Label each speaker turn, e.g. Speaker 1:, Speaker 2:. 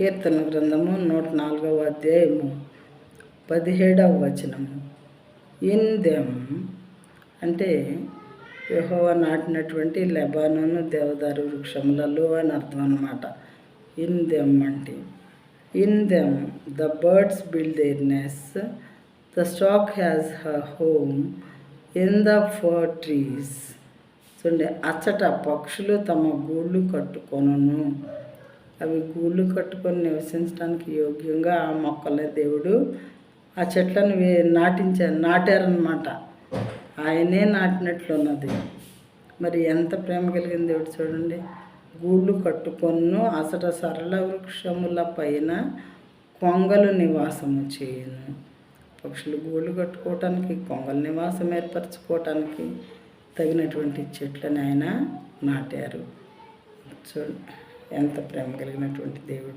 Speaker 1: కీర్తన గ్రంథము 104వ అధ్యాయము 17వ వచనము. ఇన్ దెమ్ అంటే యెహోవా నాటినటువంటి లెబానోను దేవదారు వృక్షములలో అని అర్థం అన్నమాట. ఇన్ దెమ్ అంటే in them the birds build their nest, the stork has her home in the fir trees. చూడండి, అచ్చట పక్షులు తమ గూళ్ళు కట్టుకొనును. అవి గూళ్ళు కట్టుకొని నివసించడానికి యోగ్యంగా ఆ మొక్కలే దేవుడు ఆ చెట్లను నాటారనమాట. ఆయనే నాటినట్లున్నది. మరి ఎంత ప్రేమ కలిగిన దేవుడు చూడండి. గూళ్ళు కట్టుకొను అసట సరళ వృక్షముల పైన కొంగలు నివాసము చేయును. పక్షులు గూళ్ళు కట్టుకోవటానికి, కొంగల నివాసం ఏర్పరచుకోవటానికి తగినటువంటి చెట్లను ఆయన నాటారు. చూడండి ఎంత ప్రేమ కలిగినటువంటి దేవుడు.